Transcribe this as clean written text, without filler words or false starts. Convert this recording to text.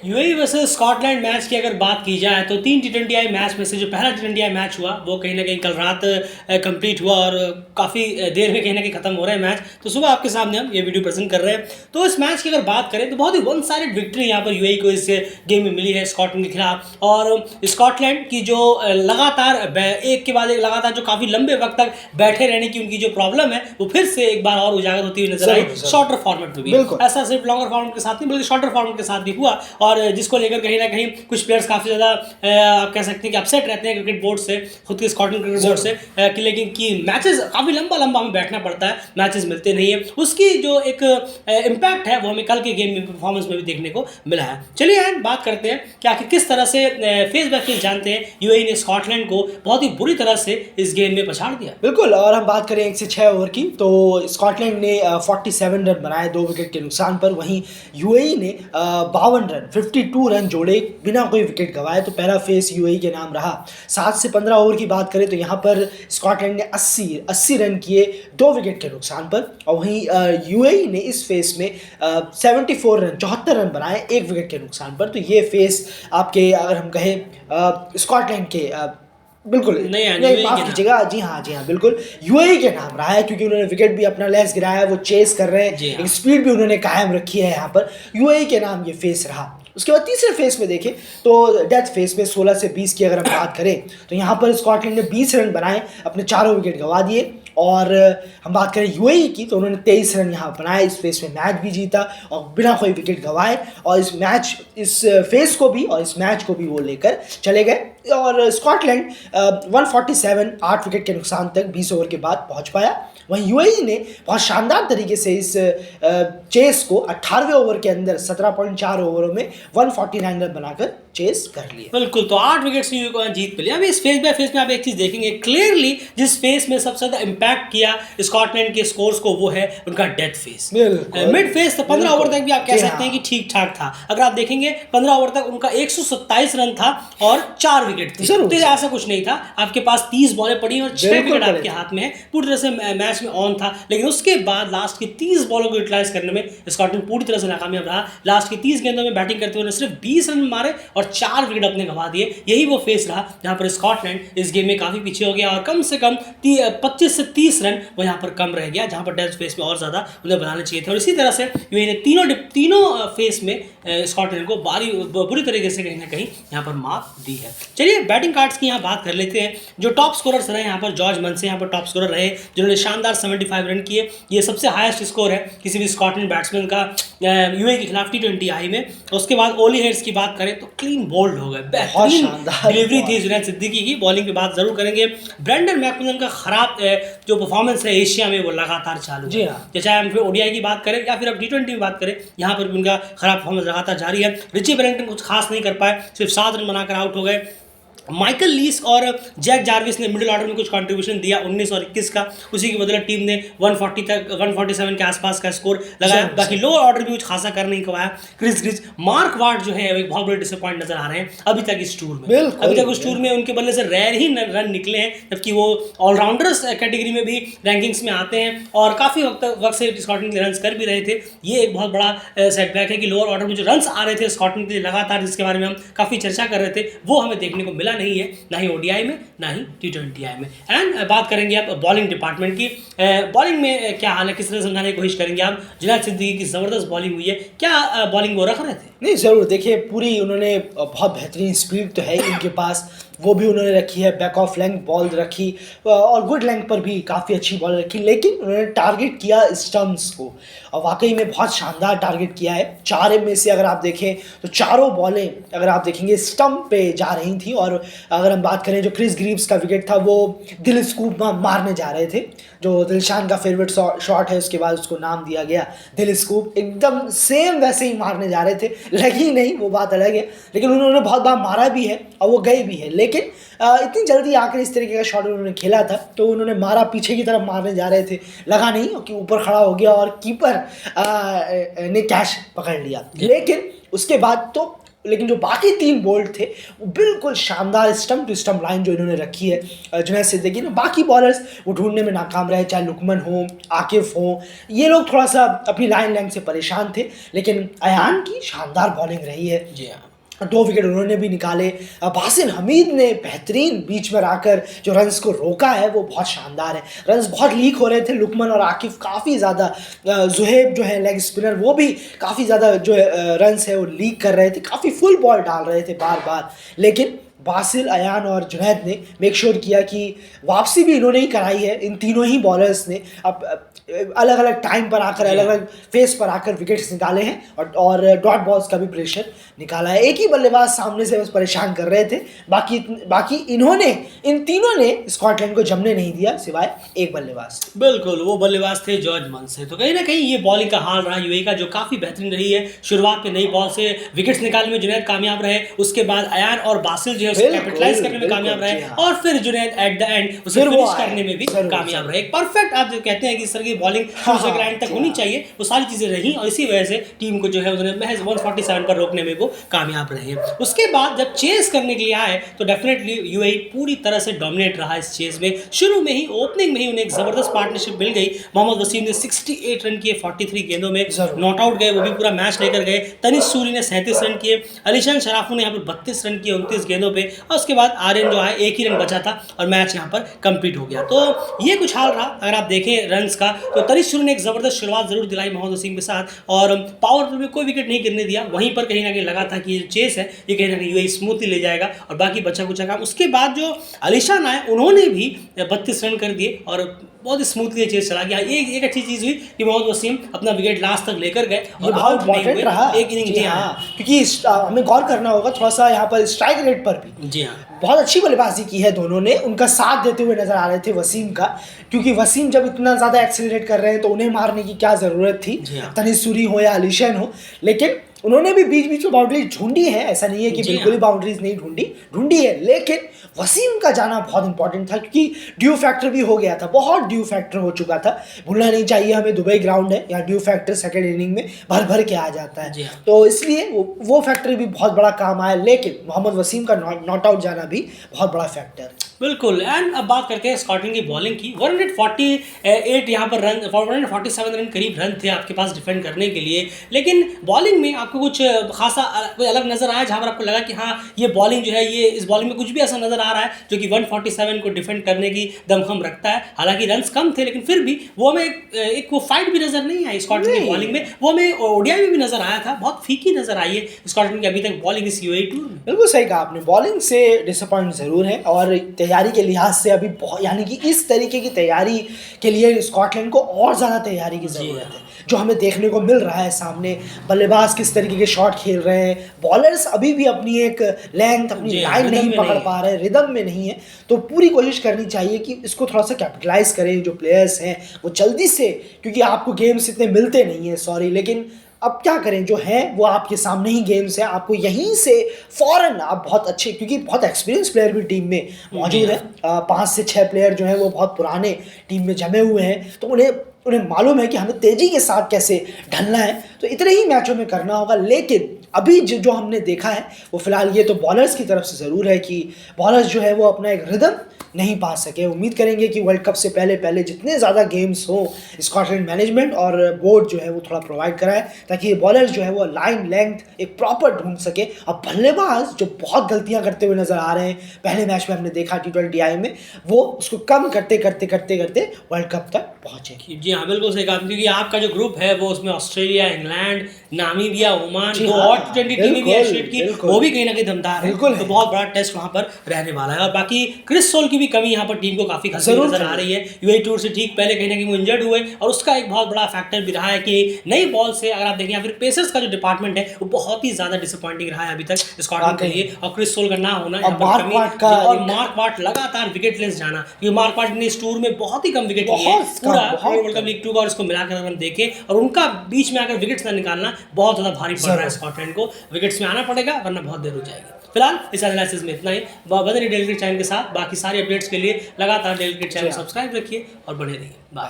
UAE versus Scotland match की अगर बात की जाए तो 3 T20I मैच में से जो पहला T20I मैच हुआ वो कहीं ना कहीं कल रात कंप्लीट हुआ और काफ़ी देर में कहीं ना कहीं ख़त्म हो रहा है मैच। तो सुबह आपके सामने हम ये वीडियो प्रेजेंट कर रहे हैं। तो इस मैच की अगर बात करें तो बहुत ही वन साइडेड विक्ट्री यहाँ पर यूएई को इस गेम में मिली है स्कॉटलैंड के खिलाफ। और स्कॉटलैंड की जो लगातार एक के बाद एक लगातार जो काफ़ी लंबे वक्त तक बैठे रहने की उनकी जो प्रॉब्लम है वो फिर से एक बार और उजागर होती हुई नजर आई शॉर्टर फॉर्मेट में भी। ऐसा सिर्फ लॉन्गर फॉर्मेट के साथ नहीं बल्कि शॉर्टर फॉर्मेट के साथ भी हुआ और जिसको लेकर कहीं ना कहीं कुछ प्लेयर्स काफ़ी ज़्यादा आप कह सकते हैं कि अपसेट रहते हैं क्रिकेट बोर्ड से, खुद के स्कॉटलैंड क्रिकेट बोर्ड से कि लेकिन कि मैचेस काफ़ी लंबा लंबा हमें बैठना पड़ता है, मैचेस मिलते नहीं है। उसकी जो एक इम्पैक्ट है वो हमें कल के गेम में परफॉर्मेंस में भी देखने को मिला है। चलिए यार बात करते हैं कि आखिर किस तरह से फेस बाय फेस जानते हैं यूएई ने स्कॉटलैंड को बहुत ही बुरी तरह से इस गेम में पछाड़ दिया। बिल्कुल। और हम बात करें 1 से 6 ओवर की तो स्कॉटलैंड ने 47 रन बनाए 2 विकेट के नुकसान पर। वहीं यूएई ने 52 रन 52 रन जोड़े बिना कोई विकेट गंवाए। तो पहला फेस यूएई के नाम रहा। 7 से 15 ओवर की बात करें तो यहाँ पर स्कॉटलैंड ने 80 रन किए 2 विकेट के नुकसान पर। और वहीं यूएई ने इस फेस में 74 रन बनाए 1 विकेट के नुकसान पर। तो ये फेस आपके अगर हम कहें स्कॉटलैंड के बिल्कुल नहीं माफ कीजिएगा, जी हाँ बिल्कुल यूएई के नाम रहा है क्योंकि उन्होंने विकेट भी अपना लेस गिराया, वो चेस कर रहे हैं, एक स्पीड भी उन्होंने कायम रखी है। यहाँ पर यूएई के नाम ये फेस रहा। उसके बाद तीसरे फेस में देखें तो डेथ फेस में 16 से 20 की अगर हम बात करें तो यहाँ पर स्कॉटलैंड ने 20 रन बनाए, अपने चारों विकेट गंवा दिए। और हम बात करें यूएई की तो उन्होंने 23 रन यहाँ बनाए, इस फेस में मैच भी जीता और बिना कोई विकेट गंवाए। और इस फेस को भी और इस मैच को भी वो लेकर चले गए। और स्कॉटलैंड 147 8 विकेट के नुकसान तक 20 ओवर के बाद पहुंच पाया। वहीं यूएई ने बहुत शानदार तरीके से इस चेस को 18वें ओवर के अंदर 17.4 ओवरों में 149 रन बनाकर चेस कर लिया। बिल्कुल, तो 8 विकेट से यूएई को जीत मिली। अब इस फेस बाय फेस में आप एक चीज देखेंगे क्लियरली, जिस फेस में सबसे ज्यादा इंपैक्ट किया स्कॉटलैंड के स्कोर्स को वो है उनका डेथ फेस। मिड फेस तो 15 ओवर तक भी आप कह सकते हैं कि ठीक ठाक था। अगर आप देखेंगे 15 ओवर तक उनका 127 रन था और 4 विकेट थे। तो ऐसा कुछ नहीं था, आपके पास 30 बॉलें पड़ी और 6 विकेट आपके हाथ में है, पूरी तरह से मैच में ऑन था। लेकिन उसके बाद लास्ट की 30 बॉलों को यूटिलाइज करने में स्कॉटलैंड पूरी तरह से नाकामयाब रहा। लास्ट की 30 गेंदों में बैटिंग करते हुए सिर्फ 20 रन मारे और 4 विकेट अपने गंवा दिए। यही वो फेस रहा जहां पर स्कॉटलैंड इस गेम में काफी पीछे हो गया और कम से कम 25 से 30 रन वो यहाँ पर कम रह गया, जहां पर डेथ फेस में और ज्यादा उन्हें बनाने चाहिए थे। और इसी तरह से यूएई ने तीनों फेस में स्कॉटलैंड को बुरी तरीके से कहीं ना कहीं यहाँ पर मात दी है। चलिए बैटिंग कार्ड्स की यहाँ बात कर लेते हैं। जो टॉप स्कोरर्स रहे यहाँ पर जॉर्ज मनसे यहाँ पर टॉप स्कोरर रहे, जिन्होंने शानदार 75 रन किए। ये सबसे हाईएस्ट स्कोर है किसी भी स्कॉटलैंड बैट्समैन का यूएई के खिलाफ T20I में। उसके बाद ओली हेड्स की बात करें तो क्लीन बोल्ड हो गए, बेहतरीन डिलीवरी थी जुनैद सिद्दीकी की। बॉलिंग की बात जरूर करेंगे। ब्रेंडन मैकमिलन का खराब जो परफॉर्मेंस है एशिया में वो लगातार चालू है, चाहे हम फिर ओडीआई की बात करें या फिर अब T20 की बात करें, यहाँ पर भी उनका खराब परफॉर्मेंस लगातार जारी है। रिची वेलिंगटन कुछ खास नहीं कर पाए, सिर्फ 7 रन बनाकर आउट हो गए। माइकल लीस और जैक जार्विस ने मिडिल ऑर्डर में कुछ कंट्रीब्यूशन दिया 19 और 21 का, उसी की बदले टीम ने 147 के आसपास का स्कोर लगाया। बाकी लोअर ऑर्डर भी कुछ खासा कर नहीं पाया। क्रिस ग्रिज, मार्क वार्ड जो है एक बहुत बड़े डिसअपॉइंट नजर आ रहे हैं अभी तक इस टूर में। अभी तक उस टूर में उनके बल्ले से रेयर ही रन निकले हैं, जबकि वो ऑलराउंडर्स कैटेगरी में भी रैंकिंग्स में आते हैं और काफी वक्त से स्कॉटलैंड के रन कर भी रहे थे। ये एक बहुत बड़ा सेटबैक है कि लोअर ऑर्डर में जो रन आ रहे थे स्कॉटलैंड के लिए लगातार, जिसके बारे में हम काफी चर्चा कर रहे थे, वो हमें देखने को मिला नहीं है, ना ही ओडीआई में ना ही T20I में। एंड बात करेंगे आप बॉलिंग डिपार्टमेंट की। बॉलिंग में क्या हाल है, किस तरह समझाने की कोशिश करेंगे आप। जुनैद सिद्दीकी की जबरदस्त बॉलिंग हुई है, क्या बॉलिंग वो रख रहे थे? नहीं जरूर, देखिए पूरी उन्होंने बहुत बेहतरीन स्पीड तो है इनके पास, वो भी उन्होंने रखी है, बैक ऑफ लेंथ बॉल रखी और गुड लेंथ पर भी काफ़ी अच्छी बॉल रखी। लेकिन उन्होंने टारगेट किया स्टम्प्स को और वाकई में बहुत शानदार टारगेट किया है। 4 में से अगर आप देखें तो चारों बॉलें अगर आप देखेंगे स्टम्प पे जा रही थी। और अगर हम बात करें जो क्रिस ग्रीव्स का विकेट था वो दिल स्कूप मारने जा रहे थे, जो दिलशान का फेवरेट शॉट है, उसके बाद उसको नाम दिया गया दिल स्कूप। एकदम सेम वैसे ही मारने जा रहे थे, लगी नहीं वो बात अलग है, लेकिन उन्होंने बहुत बार मारा भी है और वो गए भी है। लेकिन इतनी जल्दी आकर इस तरीके का शॉट उन्होंने खेला था तो उन्होंने मारा, पीछे की तरफ मारने जा रहे थे, लगा नहीं कि ऊपर खड़ा हो गया और कीपर ने कैच पकड़ लिया। लेकिन उसके बाद तो लेकिन जो बाकी 3 बोल्ट थे वो बिल्कुल शानदार स्टंप टू स्टंप लाइन जो इन्होंने रखी है जुनैद सिद्दीकी ने। बाकी बॉलर्स वो ढूंढने में नाकाम रहे, चाहे लुकमन हो, आकिफ हो, ये लोग थोड़ा सा अपनी लाइन लेंथ से परेशान थे, लेकिन अयान की शानदार बॉलिंग रही है। जी हाँ, 2 विकेट उन्होंने भी निकाले। बासिल हमीद ने बेहतरीन बीच में आकर जो रन्स को रोका है वो बहुत शानदार है। रन्स बहुत लीक हो रहे थे, लुकमन और आकिफ काफ़ी ज़्यादा, जुहैब जो है लेग स्पिनर वो भी काफ़ी ज़्यादा जो रन्स है वो लीक कर रहे थे, काफ़ी फुल बॉल डाल रहे थे बार बार, लेकिन बासिल, अयान और जुनैद ने मेक श्योर किया कि वापसी भी इन्होंने ही कराई है। इन तीनों ही बॉलर्स ने अब अलग अलग टाइम पर आकर, अलग अलग फेस पर आकर विकेट्स निकाले हैं और डॉट बॉल्स का भी प्रेशर निकाला है। एक ही बल्लेबाज सामने से बस परेशान कर रहे थे, बाकी इन्होंने, इन तीनों ने स्कॉटलैंड को जमने नहीं दिया सिवाय एक बल्लेबाज। बिल्कुल, वो बल्लेबाज थे जॉर्ज मंसे। तो कहीं ना कहीं ये बॉलिंग का हाल रहा यूएई का, जो काफ़ी बेहतरीन रही है। शुरुआत में नई बॉल से विकेट्स निकालने में जुनैद कामयाब रहे, उसके बाद अयान और बासिल जो है उसको कैपिटलाइज करने में कामयाब रहे, और फिर जुनैद एट द एंड उसे फिनिश करने में भी कामयाब रहे। परफेक्ट, आप जो कहते हैं कि इस तरह की बॉलिंग एंड तक होनी चाहिए, वो सारी चीज़ें रही और इसी वजह से टीम को जो है उन्होंने महज 147 पर रोकने में वो कामयाब रहे। उसके बाद जब चेस करने के लिए आए तो डेफिनेटली यूएई पूरी तरह से डोमिनेट रहा इस चेस में। शुरू में ही, ओपनिंग में ही उन्हें एक ज़बरदस्त पार्टनरशिप मिल गई। मोहम्मद वसीम ने 68 रन किए 43 गेंदों में, नॉट आउट गए, वो भी पूरा मैच लेकर गए। तनिष सूरी ने 37 रन किए, अलीशान शराफू ने यहाँ पर 32 रन किए 29 गेंदों पे, और उसके बाद आर्यन जो है 1 ही रन बचा था और मैच यहाँ पर कंप्लीट हो गया। तो ये कुछ हाल रहा। अगर आप देखें रन्स का तो तनिष सूरी ने एक ज़बरदस्त शुरुआत जरूर दिलाई मोहम्मद वसीम के साथ, और पावर प्ले में कोई विकेट नहीं गिरने दिया। वहीं पर कहीं ना कहीं लगा था कि ये चेस है ये कहीं ना कहीं यूएई स्मूथली ले जाएगा और बाकी बचा कुचा काम। उसके बाद जो अलीशान आए उन्होंने भी 32 रन कर दिए और बहुत स्मूथली चेस चला गया। एक अच्छी चीज़ हुई कि मोहम्मद वसीम अपना विकेट लास्ट तक लेकर गए और बहुत इंपॉर्टेंट रहा एक इनिंग। जी हाँ, क्योंकि हमें गौर करना होगा थोड़ा सा यहाँ पर स्ट्राइक रेट पर भी। जी हाँ, बहुत अच्छी बल्लेबाजी की है दोनों ने, उनका साथ देते हुए नजर आ रहे थे वसीम का, क्योंकि वसीम जब इतना ज़्यादा एक्सीलरेट कर रहे हैं तो उन्हें मारने की क्या ज़रूरत थी, तनिष सूरी हो या अलीशान हो। लेकिन उन्होंने भी बीच बीच में बाउंड्रीज ढूंढी है, ऐसा नहीं है कि बिल्कुल ही बाउंड्रीज नहीं ढूंढी है, लेकिन वसीम का जाना बहुत इंपॉर्टेंट था क्योंकि ड्यू फैक्टर भी हो गया था, बहुत ड्यू फैक्टर हो चुका था। भूलना नहीं चाहिए हमें, दुबई ग्राउंड है, यहाँ ड्यू फैक्टर सेकंड इनिंग में भर भर के आ जाता है, तो इसलिए वो फैक्टर भी बहुत बड़ा काम आया। लेकिन मोहम्मद वसीम का नॉट आउट जाना भी बहुत बड़ा फैक्टर। बिल्कुल। एंड अब बात करते हैं स्कॉटलैंड की बॉलिंग की। 148 यहाँ पर रन, 147 रन करीब रन थे आपके पास डिफेंड करने के लिए, लेकिन बॉलिंग में आपको कुछ खासा कोई अलग नज़र आया जहाँ पर आपको लगा कि हाँ ये बॉलिंग जो है, ये इस बॉलिंग में कुछ भी ऐसा नज़र आ रहा है जो कि 147 को डिफेंड करने की दमखम रखता है। हालांकि रन्स कम थे लेकिन फिर भी वो हमें एक वो फाइट भी नज़र नहीं आई स्कॉटलैंड की बॉलिंग में। वो हमें ओडीआई में भी नज़र आया था, बहुत फीकी नज़र आई है स्कॉटलैंड की अभी तक बॉलिंग इस यूएई टूर में। बिल्कुल सही कहा आपने, बॉलिंग से डिसअपॉइंट ज़रूर है और तैयारी के लिहाज से अभी बहुत, यानी कि इस तरीके की तैयारी के लिए स्कॉटलैंड को और ज़्यादा तैयारी की ज़रूरत है। जो हमें देखने को मिल रहा है सामने, बल्लेबाज किस तरीके के शॉट खेल रहे हैं, बॉलर्स अभी भी अपनी एक लेंथ, अपनी लाइन नहीं पकड़ पा रहे, रिदम में नहीं है, तो पूरी कोशिश करनी चाहिए कि इसको थोड़ा सा कैपिटलाइज करें जो प्लेयर्स हैं वो जल्दी से, क्योंकि आपको गेम्स इतने मिलते नहीं हैं, सॉरी, लेकिन अब क्या करें, जो है वो आपके सामने ही गेम्स है, आपको यहीं से फौरन आप बहुत अच्छे, क्योंकि बहुत एक्सपीरियंस प्लेयर भी टीम में मौजूद है, 5 से 6 प्लेयर जो हैं वो बहुत पुराने टीम में जमे हुए हैं, तो उन्हें मालूम है कि हमें तेज़ी के साथ कैसे ढलना है, तो इतने ही मैचों में करना होगा। लेकिन अभी जो हमने देखा है वो फिलहाल ये तो बॉलर्स की तरफ से ज़रूर है कि बॉलर्स जो है वो अपना एक रिदम नहीं पा सके। उम्मीद करेंगे कि वर्ल्ड कप से पहले जितने ज़्यादा गेम्स हो स्कॉटलैंड मैनेजमेंट और बोर्ड जो है वो थोड़ा प्रोवाइड कराए, ताकि ये बॉलर्स जो है वो लाइन लेंथ एक प्रॉपर ढूंढ सके। और बल्लेबाज जो बहुत गलतियां करते हुए नज़र आ रहे हैं, पहले मैच में हमने देखा T20I में, वो उसको कम करते वर्ल्ड कप तक पहुँचे। जी हाँ, बिल्कुल सही कहा, क्योंकि आपका जो ग्रुप है वो उसमें ऑस्ट्रेलिया, इंग्लैंड, नामीबिया, ओमान, तो और T20 टीमें भी एशियड की, वो भी कहीं ना कहीं दमदार है, तो बहुत बड़ा टेस्ट वहाँ पर रहने वाला है। और बाकी क्रिस सोल की भी कमी यहाँ पर टीम को काफ़ी खतरनाक नजर आ रही है। यूएई टूर से ठीक पहले कहीं ना कहीं वो इंजर्ड हुए और उसका एक बहुत बड़ा फैक्टर भी रहा है कि नई बॉल से अगर आप देखें, या फिर पेसर्स का जो डिपार्टमेंट है वो बहुत ही ज़्यादा डिसअपॉइंटिंग रहा है अभी तक स्कॉटलैंड के लिए। और क्रिस सोल का ना होना और मार्क वाट लगातार विकेटलेस जाना, क्योंकि मार्क वाट ने इस टूर में बहुत ही कम विकेट लिए पूरा वर्ल्ड कप लीग 2 का, और इसको मिलाकर अगर हम देखें और उनका बीच में आकर विकेट्स ना निकालना बहुत ज़्यादा भारी पड़ रहा है स्कॉटलैंड को। विकेट्स में आना पड़ेगा वरना बहुत देर हो जाएगी। फिलहाल इस एनालिसिस में इतना ही। बने रहिए डेली क्रिकेट चैनल के साथ, बाकी सारे अपडेट्स के लिए लगातार डेली क्रिकेट चैनल सब्सक्राइब रखिए और बने रहिए। बाय।